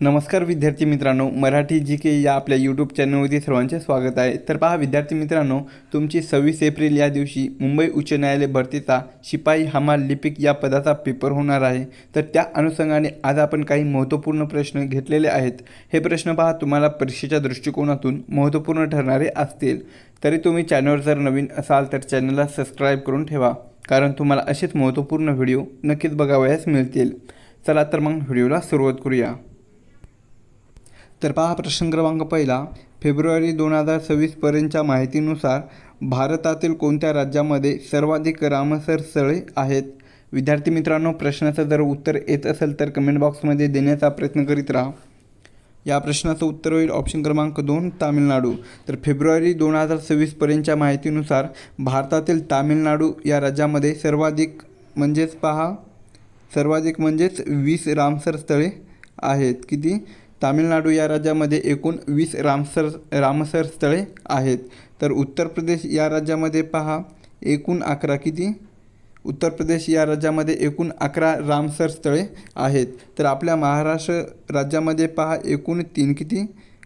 नमस्कार विद्यार्थी मित्रांनो, मराठी जी के या आपल्या यूट्यूब चॅनलवरती सर्वांचे स्वागत आहे। तर पहा विद्यार्थी मित्रांनो, तुमची 26 एप्रिल या दिवशी मुंबई उच्च न्यायालय भरतीचा शिपाई हमाल लिपिक या पदाचा पेपर होणार आहे। तर त्या अनुषंगाने आज आपण काही महत्त्वपूर्ण प्रश्न घेतलेले आहेत। हे प्रश्न पहा तुम्हाला परीक्षेच्या दृष्टिकोनातून महत्त्वपूर्ण ठरणारे असतील। तरी तुम्ही चॅनलवर जर नवीन असाल तर चॅनलला सबस्क्राईब करून ठेवा, कारण तुम्हाला असेच महत्त्वपूर्ण व्हिडिओ नक्कीच बघावयास मिळतील। चला तर मग व्हिडिओला सुरुवात करूया। तर पहा प्रश्न क्रमांक पहिला, फेब्रुवारी 2026 पर्यंतच्या माहितीनुसार भारतातील कोणत्या राज्यामध्ये सर्वाधिक रामसर स्थळे आहेत? विद्यार्थी मित्रांनो, प्रश्नाचं जर उत्तर येत असेल तर कमेंट बॉक्समध्ये देण्याचा प्रयत्न करीत राहा। या प्रश्नाचं उत्तर होईल ऑप्शन क्रमांक 2 तामिळनाडू। तर फेब्रुवारी 2026 पर्यंतच्या माहितीनुसार भारतातील तामिळनाडू या राज्यामध्ये सर्वाधिक म्हणजेच 20 रामसर स्थळे आहेत। किती? तामिळनाडू या राज्यामध्ये एकूण 20 रामसर स्थळे आहेत। तर उत्तर प्रदेश या राज्यामध्ये पहा एकूण 11 किती? उत्तर प्रदेश या राज्यामध्ये एकूण 11 रामसर स्थळे आहेत। तर आपल्या महाराष्ट्र राज्यामध्ये पहा एकूण 3 किती?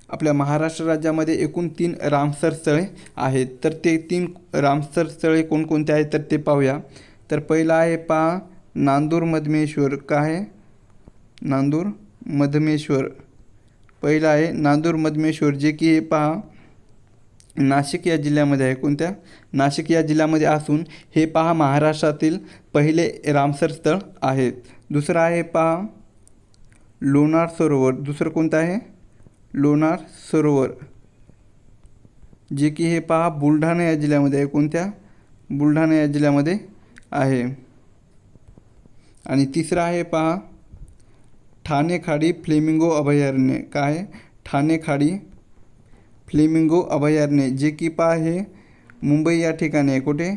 आपल्या महाराष्ट्र राज्यामध्ये एकूण 3 रामसर स्थळे आहेत। तर ते 3 रामसर स्थळे कोणकोणते आहेत तर ते पाहूया। तर पहिला आहे पहा नांदूर मधमेश्वर। काय आहे? नांदूर मधमेश्वर पहिला आहे नांदूर मधमेश्वर, जे की हे पहा नाशिक या जिल्ह्यामध्ये आहे। कोणत्या? नाशिक या जिल्ह्यामध्ये असून हे पहा महाराष्ट्रातील पहिले रामसर स्थळ आहे। दुसरं आहे पहा लोणार सरोवर। दुसरं कोणतं आहे? लोणार सरोवर, जे की हे पहा बुलढाणा या जिल्ह्यामध्ये आहे। कोणत्या? बुलढाणा या जिल्ह्यामध्ये आहे। आणि तिसरं आहे पहा ठाणे खाडी फ्लेमिंगो अभयारण्य। काय आहे? ठाणे खाडी फ्लेमिंगो अभयारण्य, जे की पहा हे मुंबई या ठिकाणी आहे। कुठे?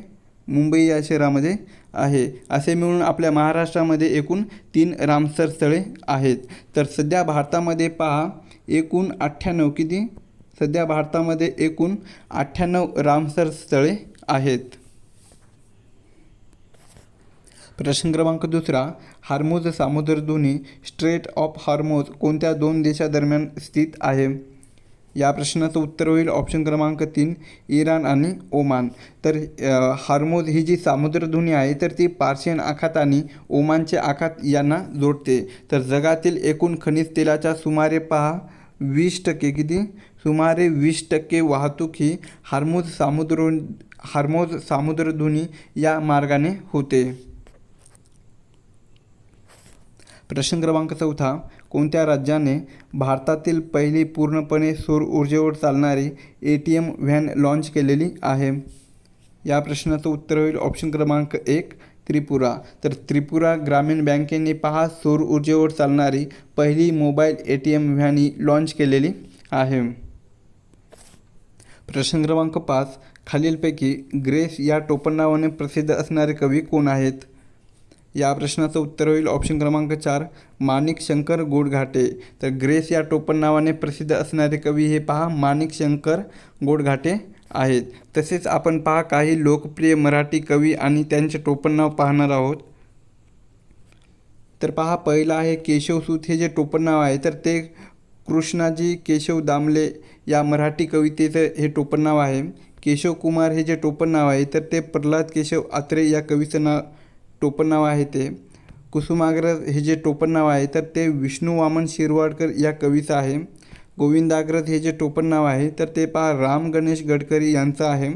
मुंबई या शहरामध्ये आहे। असे मिळून आपल्या महाराष्ट्रामध्ये एकूण 3 रामसर स्थळे आहेत। तर सध्या भारतामध्ये पहा एकूण 98 किती? सध्या भारतामध्ये एकूण 98 रामसर स्थळे आहेत। प्रश्न क्रमांक दुसरा, हार्मुझ सामुद्रधुनी स्ट्रेट ऑफ हार्मुझ कोणत्या 2 देशादरम्यान स्थित आहे? या प्रश्नाचं उत्तर होईल ऑप्शन क्रमांक 3 इराण आणि ओमान। तर हार्मुझ ही जी सामुद्रधुनी आहे तर ती पार्शियन आखात आणि ओमानचे आखात यांना जोडते। तर जगातील एकूण खनिज तेलाच्या सुमारे पहा 20% किती? सुमारे 20% वाहतूक ही हार्मुझ सामुद्रधुनी या मार्गाने होते। प्रश्न क्रमांक चौथा, कोणत्या राज्याने भारतातील पहिली पूर्णपणे सौर ऊर्जेवर चालणारी ATM व्हॅन लॉन्च केलेली आहे? या प्रश्नाचं उत्तर होईल ऑप्शन क्रमांक 1 त्रिपुरा। तर त्रिपुरा ग्रामीण बँकेने पहा सौर ऊर्जेवर चालणारी पहिली मोबाईल ATM व्हॅन ही लॉन्च केलेली आहे। प्रश्न क्रमांक 5, खालीलपैकी ग्रेस या टोपणनावाने प्रसिद्ध असणारे कवी कोण आहेत? या प्रश्नाचं उत्तर होईल ऑप्शन क्रमांक 4 माणिकशंकर गोडघाटे। तर ग्रेस या टोपणनावाने प्रसिद्ध असणारे कवी हे पहा माणिकशंकर गोडघाटे आहेत। तसेच आपण पहा काही लोकप्रिय मराठी कवी आणि त्यांचे टोपणनाव पाहणार आहोत। तर पहा पहिला आहे केशवसूत, हे जे टोपणनाव आहे तर ते कृष्णाजी केशव दामले या मराठी कवितेचं हे टोपणनाव आहे। केशवकुमार हे जे टोपणनाव आहे तर ते प्रल्हाद केशव आत्रे या कवीचं टोपणनाव आहे ते। कुसुमाग्रज हे जे टोपणनाव आहे तर ते विष्णू वामन शिरवाडकर या कवीचं आहे। गोविंदाग्रज हे जे टोपणनाव आहे तर ते पहा राम गणेश गडकरी यांचं आहे।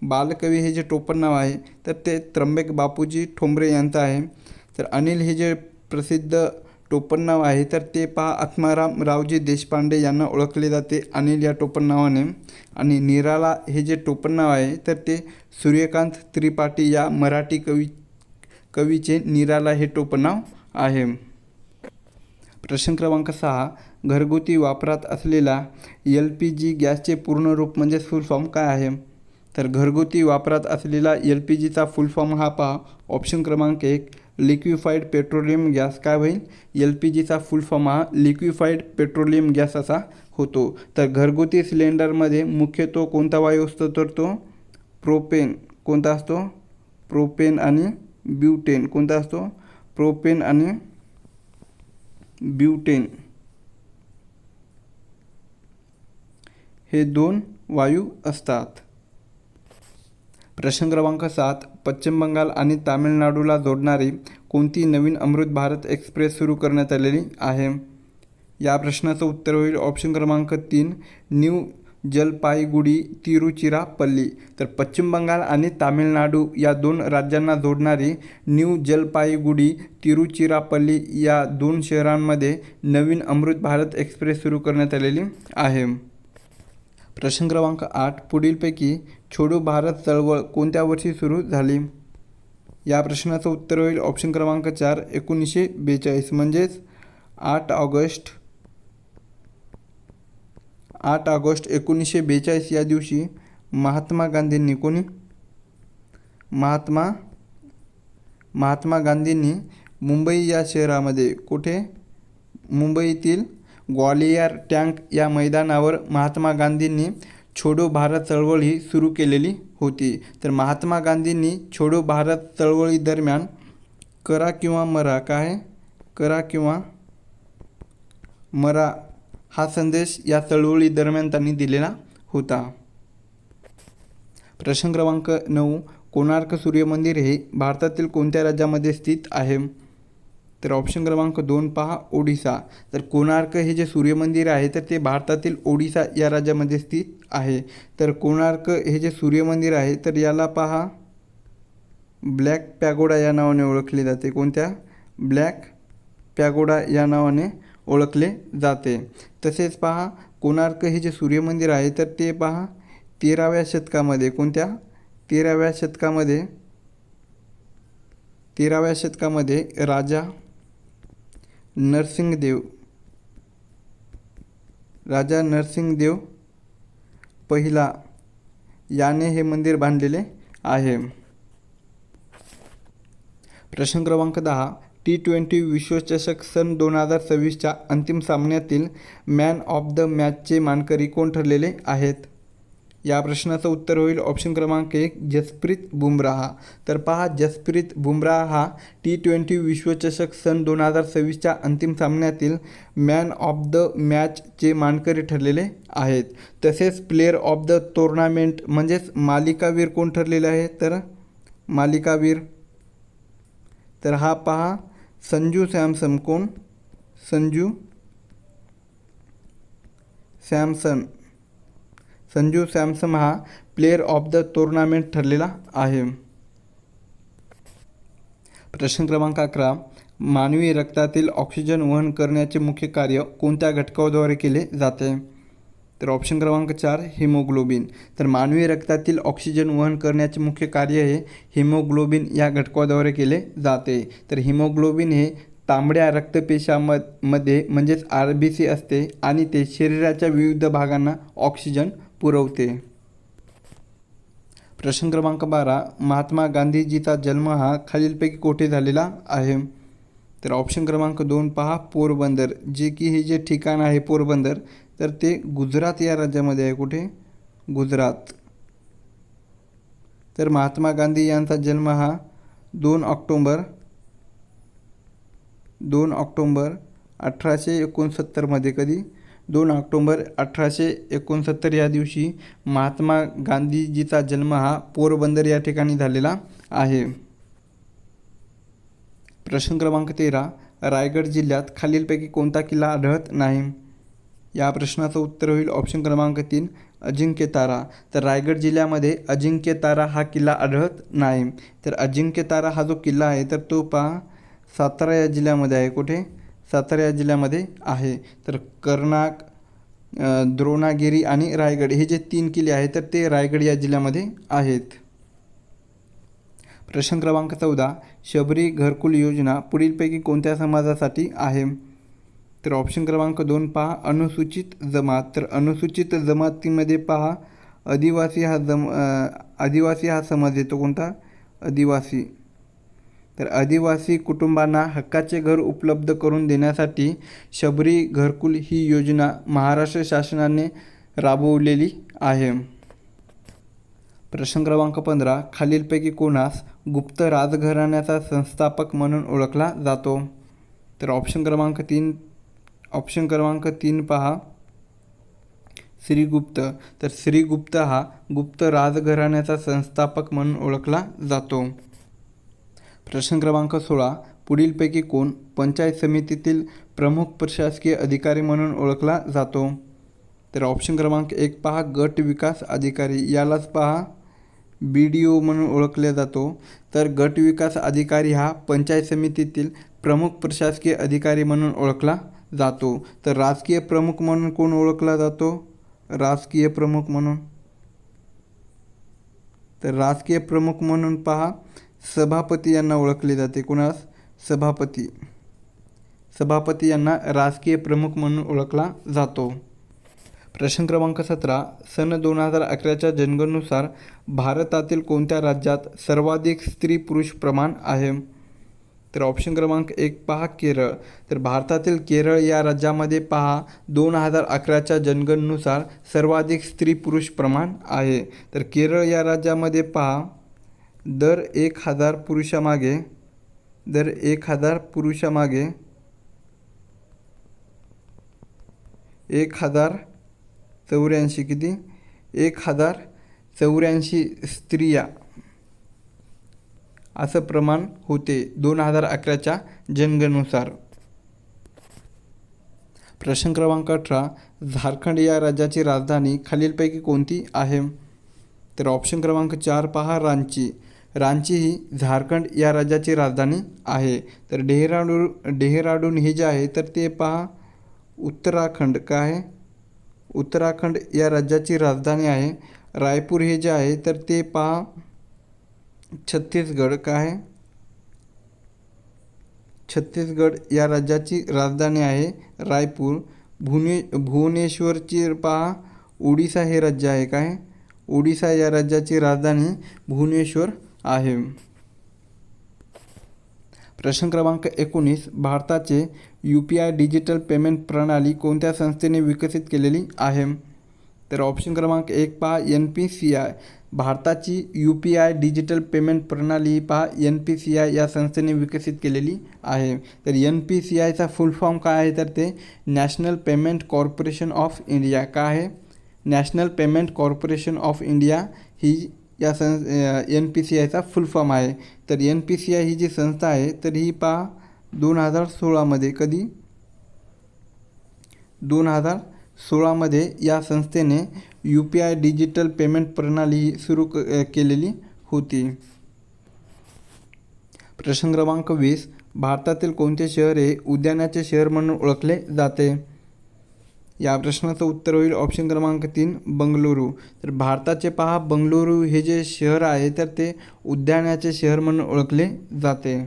बालकवी हे जे टोपणनाव आहे तर ते त्र्यंबक बापूजी ठोंबरे यांचं आहे। तर अनिल हे जे प्रसिद्ध टोपणनाव आहे तर ते पहा आत्माराम रावजी देशपांडे यांना ओळखले जाते अनिल या टोपणनावाने। आणि निराला हे जे टोपणनाव आहे तर ते सूर्यकांत त्रिपाठी या मराठी कवीचे निराला हे टोपणनाव आहे। प्रश्न क्रमांक 6, घरगुती वापरात असलेला LPG गॅसचे पूर्ण रूप म्हणजे फुल फॉर्म काय आहे? तर घरगुती वापरात असलेला LPGचा फुल फॉर्म हा पहा ऑप्शन क्रमांक 1 लिक्विफाईड पेट्रोलियम गॅस। काय होईल? LPGचा फुल फॉर्म हा लिक्विफाईड पेट्रोलियम गॅस असा होतो। तर घरगुती सिलेंडरमध्ये मुख्यत्वे कोणता वायू असतो तर तो प्रोपेन। कोणता असतो? प्रोपेन आणि ब्यूटेन। कोणता असतो? प्रोपेन आणि ब्यूटेन हे 2 वायू असतात. प्रश्न क्रमांक 7. पश्चिम बंगाल आणि तामिळनाडूला जोडणारी कोणती नवीन अमृत भारत एक्सप्रेस सुरू करण्यात आलेली आहे? या प्रश्नाचं उत्तर होईल ऑप्शन क्रमांक 3 न्यू जलपाईगुडी तिरुचिरापल्ली. तर पश्चिम बंगाल आणि तामिळनाडू या 2 राज्यांना जोडणारी न्यू जलपाईगुडी तिरुचिरापल्ली या 2 शहरांमध्ये नवीन अमृत भारत एक्सप्रेस सुरू करण्यात आलेली आहे. प्रश्न क्रमांक 8. पुढीलपैकी छोडो भारत चळवळ कोणत्या वर्षी सुरू झाली? या प्रश्नाचं उत्तर होईल ऑप्शन क्रमांक 4 1942. म्हणजेच 8 ऑगस्ट 1942 या दिवशी महात्मा गांधींनी मुंबई या शहरामध्ये कुठे मुंबईतील ग्वालियर टँक या मैदानावर महात्मा गांधींनी छोडो भारत चळवळ ही सुरू केलेली होती. तर महात्मा गांधींनी छोडो भारत चळवळी दरम्यान करा किंवा मरा हा संदेश या चळवळी दरम्यान त्यांनी दिलेला होता. प्रश्न क्रमांक 9. कोणार्क सूर्यमंदिर हे भारतातील कोणत्या राज्यामध्ये स्थित आहे? तर ऑप्शन क्रमांक 2 पहा ओडिसा. तर कोणार्क हे जे सूर्यमंदिर आहे तर ते भारतातील ओडिसा या राज्यामध्ये स्थित आहे. तर कोणार्क हे जे सूर्यमंदिर आहे तर याला पहा ब्लॅक पॅगोडा या नावाने ओळखले जाते. कोणत्या? ब्लॅक पॅगोडा या नावाने ओळखले जाते. तसेच पहा कोणार्क हे जे सूर्यमंदिर आहे तर ते पहा 13व्या शतकामध्ये कोणत्या 13व्या शतकामध्ये राजा नरसिंगदेव पहिला याने हे मंदिर बांधलेले आहे. प्रश्न क्रमांक 10. T20 विश्वचषक सन 2026च्या अंतिम सामन्यातील मॅन ऑफ द मॅचचे मानकरी कोण ठरलेले आहेत? या प्रश्नाचं उत्तर होईल ऑप्शन क्रमांक 1 जसप्रीत बुमराह. तर पहा जसप्रीत बुमराह हा T20 विश्वचषक सन 2026च्या अंतिम सामन्यातील मॅन ऑफ द मॅचचे मानकरी ठरलेले आहेत. तसेच प्लेयर ऑफ द टुर्नामेंट म्हणजेच मालिकावीर कोण ठरलेले आहे? तर मालिकावीर तर हा पहा संजू सॅमसन. कोण? संजू सॅमसन हा प्लेयर ऑफ द टुर्नामेंट ठरलेला आहे. प्रश्न क्रमांक 11. मानवी रक्तातील ऑक्सिजन वहन करण्याचे मुख्य कार्य कोणत्या घटकाद्वारे केले जाते? तर ऑप्शन क्रमांक 4 हिमोग्लोबिन. तर मानवी रक्तातील ऑक्सिजन वहन करण्याचे मुख्य कार्य हे हिमोग्लोबिन या घटकाद्वारे केले जाते. तर हिमोग्लोबिन हे तांबड्या रक्तपेशामध्ये म्हणजेच RBC असते आणि ते शरीराच्या विविध भागांना ऑक्सिजन पुरवते. प्रश्न क्रमांक 12. महात्मा गांधीजीचा जन्म हा खालीलपैकी कोठे झालेला आहे? तर ऑप्शन क्रमांक 2 पहा पोरबंदर. जे की हे जे ठिकाण आहे पोरबंदर तर ते गुजरात या राज्यामध्ये आहे. कुठे? गुजरात. तर महात्मा गांधी यांचा जन्म हा 2 ऑक्टोंबर 1869 मध्ये. कधी? 2 ऑक्टोंबर 1869 या दिवशी महात्मा गांधीजीचा जन्म हा पोरबंदर या ठिकाणी झालेला आहे. प्रश्न क्रमांक 13. रायगड जिल्ह्यात खालीलपैकी कोणता किल्ला आढळत नाही? या प्रश्नाचं उत्तर होईल ऑप्शन क्रमांक 3 अजिंक्यतारा. तर रायगड जिल्ह्यामध्ये अजिंक्यतारा हा किल्ला आढळत नाही. तर अजिंक्यतारा हा जो किल्ला आहे तर तो पहा सातारा या जिल्ह्यामध्ये आहे. कुठे? सातारा या जिल्ह्यामध्ये आहे. तर कर्नाक, द्रोणागिरी आणि रायगड हे जे 3 किल्ले आहेत तर ते रायगड या जिल्ह्यामध्ये आहेत. प्रश्न क्रमांक 14. शबरी घरकुल योजना पुढीलपैकी कोणत्या समाजासाठी आहे? तर ऑप्शन क्रमांक 2 पहा अनुसूचित जमात. तर अनुसूचित जमातीमध्ये पहा आदिवासी हा समाज येतो. कोणता? आदिवासी. तर आदिवासी कुटुंबांना हक्काचे घर उपलब्ध करून देण्यासाठी शबरी घरकुल ही योजना महाराष्ट्र शासनाने राबवलेली आहे. प्रश्न क्रमांक 15. खालीलपैकी कोणास गुप्त राजघराण्याचा संस्थापक म्हणून ओळखला जातो? तर ऑप्शन क्रमांक 3 पहा श्रीगुप्त. तर श्रीगुप्त हा गुप्त राजघराण्याचा संस्थापक म्हणून ओळखला जातो. प्रश्न क्रमांक 16. पुढीलपैकी कोण पंचायत समितीतील प्रमुख प्रशासकीय अधिकारी म्हणून ओळखला जातो? तर ऑप्शन क्रमांक 1 पहा गट विकास अधिकारी, यालाच पहा BDO म्हणून ओळखला जातो. तर गट विकास अधिकारी हा पंचायत समितीतील प्रमुख प्रशासकीय अधिकारी म्हणून ओळखला जातो. तर राजकीय प्रमुख म्हणून कोण ओळखला जातो? राजकीय प्रमुख म्हणून, तर राजकीय प्रमुख म्हणून पहा सभापती यांना ओळखले जाते. कुणास? सभापती. सभापती यांना राजकीय प्रमुख म्हणून ओळखला जातो. प्रश्न क्रमांक 17. सन 2011च्या जनगणनेनुसार भारतातील कोणत्या राज्यात सर्वाधिक स्त्री पुरुष प्रमाण आहे? तर ऑप्शन क्रमांक 1 पहा केरळ. तर भारतातील केरळ या राज्यामध्ये पहा 2011च्या जनगणनेनुसार सर्वाधिक स्त्री पुरुष प्रमाण आहे. तर केरळ या राज्यामध्ये पहा दर 1000 पुरुषामागे 1084 किती? 1084 स्त्रिया असं प्रमाण होते 2011च्या जनगणनेनुसार. प्रश्न क्रमांक 18. झारखंड या राज्याची राजधानी खालीलपैकी कोणती आहे? तर ऑप्शन क्रमांक 4 पहा रांची. रांची ही झारखंड या राज्याची राजधानी आहे. तर डेहराडून हे जे आहे तर ते पहा उत्तराखंड. काय आहे? उत्तराखंड या राज्याची राजधानी आहे. रायपूर हे जे आहे तर ते पहा छत्तीसगड. काय आहे? छत्तीसगड या राज्याची राजधानी आहे रायपूर. भुवनेश्वरची पहा ओडिसा हे राज्य आहे. काय? ओडिसा या राज्याची राजधानी भुवनेश्वर आहे. प्रश्न क्रमांक 19. भारताचे UPI डिजिटल पेमेंट प्रणाली कोणत्या संस्थेने विकसित केलेली आहे? तर ऑप्शन क्रमांक 1 पहा NPCI. भारताची UPI डिजिटल पेमेंट प्रणाली पहा NPCI या संस्थेने विकसित केलेली आहे. तर NPCIचा फुल फॉर्म काय आहे? तर ते national payment corporation of India. काय आहे? National payment corporation of India ही या NPCIचा फुल फॉर्म आहे. तर NPCI ही जी संस्था आहे तर ही पहा 2016मध्ये कधी? 2016मध्ये या संस्थेने UPI डिजिटल पेमेंट प्रणाली सुरू केलेली होती. प्रश्न क्रमांक 20. भारतातील कोणते शहर हे उद्यानाचे शहर म्हणून ओळखले जाते? या प्रश्नाचं उत्तर होईल ऑप्शन क्रमांक 3 बंगळुरू. तर भारताचे पहा बंगळुरू हे जे शहर आहे तर ते उद्यानाचे शहर म्हणून ओळखले जाते.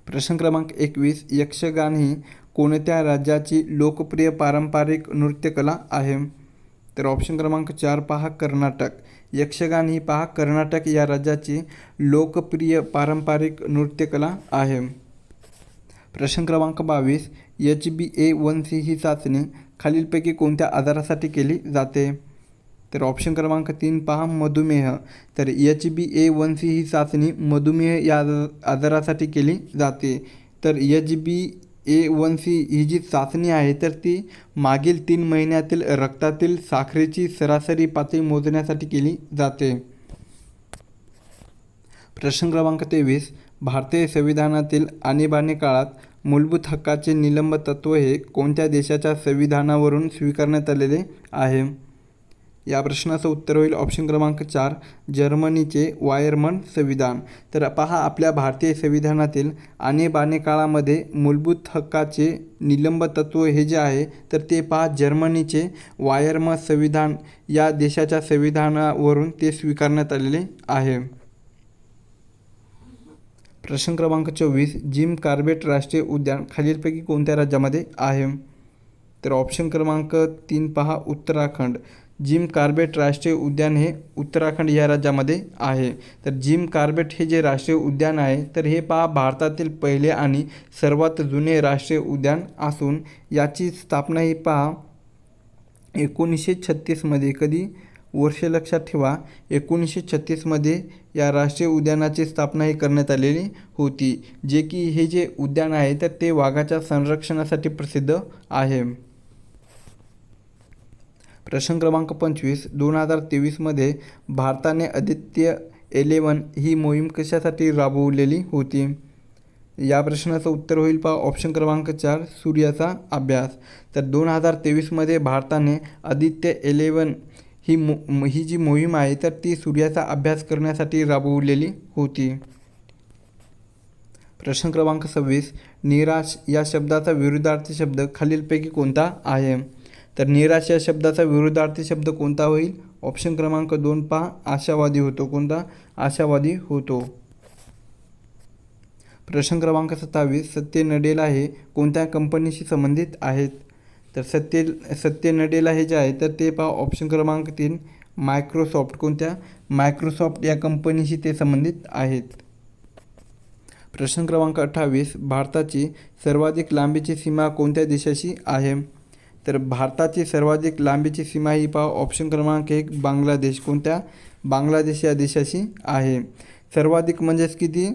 प्रश्न क्रमांक 21. यक्षगान ही कोणत्या राज्याची लोकप्रिय पारंपरिक नृत्यकला आहे? तर ऑप्शन क्रमांक 4 पहा कर्नाटक. यक्षगान ही पहा कर्नाटक या राज्याची लोकप्रिय पारंपरिक नृत्यकला आहे. प्रश्न क्रमांक 22. HbA1c ही चाचणी खालीलपैकी कोणत्या आजारासाठी केली जाते? तर ऑप्शन क्रमांक 3 पहा मधुमेह. तर HbA1c ही चाचणी मधुमेह या आजारासाठी केली जाते. तर HbA1c ही जी चाचणी आहे तर ती मागील 3 महिन्यातील रक्तातील साखरेची सरासरी पातळी मोजण्यासाठी केली जाते. प्रश्न क्रमांक 23. भारतीय संविधानातील आणीबाणी काळात मूलभूत हक्काचे निलंब तत्त्व हे कोणत्या देशाच्या संविधानावरून स्वीकारण्यात आलेले आहे? या प्रश्नाचं उत्तर होईल ऑप्शन क्रमांक 4 जर्मनीचे वायरमन संविधान. तर पहा आपल्या भारतीय संविधानातील आणीबाणी काळामध्ये मूलभूत हक्काचे निलंब तत्त्व हे जे आहे तर ते पहा जर्मनीचे वायरमन संविधान या देशाच्या संविधानावरून ते स्वीकारण्यात आलेले आहे. प्रश्न क्रमांक 24. जिम कॉर्बेट राष्ट्रीय उद्यान खालीलपैकी कोणत्या राज्यामध्ये आहे? तर ऑप्शन क्रमांक 3 पहा उत्तराखंड. जिम कॉर्बेट राष्ट्रीय उद्यान हे उत्तराखंड या राज्यामध्ये आहे. तर जिम कॉर्बेट हे जे राष्ट्रीय उद्यान आहे तर हे पहा भारतातील पहिले आणि सर्वात जुने राष्ट्रीय उद्यान असून याची स्थापना ही पहा 1936मध्ये. कधी? वर्ष लक्षात ठेवा 1936मध्ये या राष्ट्रीय उद्यानाची स्थापना ही करण्यात आलेली होती. जे की हे जे उद्यान आहे तर ते वाघाच्या संरक्षणासाठी प्रसिद्ध आहे. प्रश्न क्रमांक 25 2023मध्ये भारताने आदित्य 11 ही मोहीम कशासाठी राबवलेली होती? या प्रश्नाचं उत्तर होईल पहा ऑप्शन क्रमांक 4 सूर्याचा अभ्यास. तर 2023मध्ये भारताने आदित्य 11 ही जी मोहीम आहे तर ती सूर्याचा अभ्यास करण्यासाठी राबवलेली होती. प्रश्न क्रमांक 26 निराश या शब्दाचा विरुद्धार्थी शब्द खालीलपैकी कोणता आहे? तर निराश या शब्दाचा विरुद्धार्थी शब्द कोणता होईल? ऑप्शन क्रमांक 2 पहा आशावादी होतो. कोणता? आशावादी होतो. प्रश्न क्रमांक 27 सत्य नडेला हे कोणत्या कंपनीशी संबंधित आहेत? तर सत्य नडेला हे जे आहे तर ते पहा ऑप्शन क्रमांक 3 मायक्रोसॉफ्ट. कोणत्या? मायक्रोसॉफ्ट या कंपनीशी ते संबंधित आहेत. प्रश्न क्रमांक 28 भारताची सर्वाधिक लांबीची सीमा कोणत्या देशाशी आहे? तर भारताची सर्वाधिक लांबीची सीमा ही पहा ऑप्शन क्रमांक 1 बांगलादेश. कोणत्या? बांगलादेश या देशाशी आहे. सर्वाधिक म्हणजेच किती?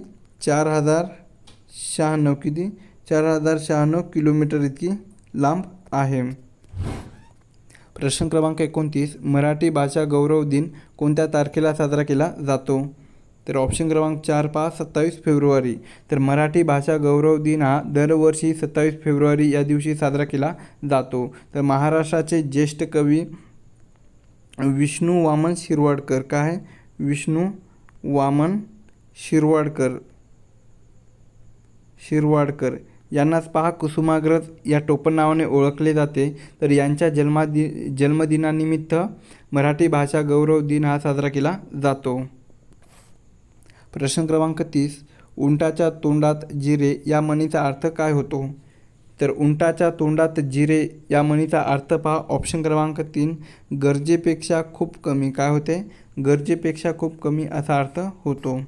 4096 किती? 4096 किलोमीटर इतकी लांब आहे. प्रश्न क्रमांक 29 मराठी भाषा गौरव दिन कोणत्या तारखेला साजरा केला जातो? तर ऑप्शन क्रमांक 4 पहा 27 फेब्रुवारी. तर मराठी भाषा गौरव दिन हा दरवर्षी 27 फेब्रुवारी या दिवशी साजरा केला जातो. तर महाराष्ट्राचे ज्येष्ठ कवी विष्णू वामन शिरवाडकर. काय? विष्णू वामन शिरवाडकर यांनाच पहा कुसुमाग्रज या टोपण नावाने ओळखले जाते. तर यांच्या जन्मदिनानिमित्त मराठी भाषा गौरव दिन हा साजरा केला जातो. प्रश्न क्रमांक 30 उंटाच्या तोंडात जिरे या म्हणीचा अर्थ काय होतो? तर उंटाच्या तोंडात जिरे या म्हणीचा अर्थ पहा ऑप्शन क्रमांक 3 गरजेपेक्षा खूप कमी. काय होते? गरजेपेक्षा खूप कमी असा अर्थ होतो.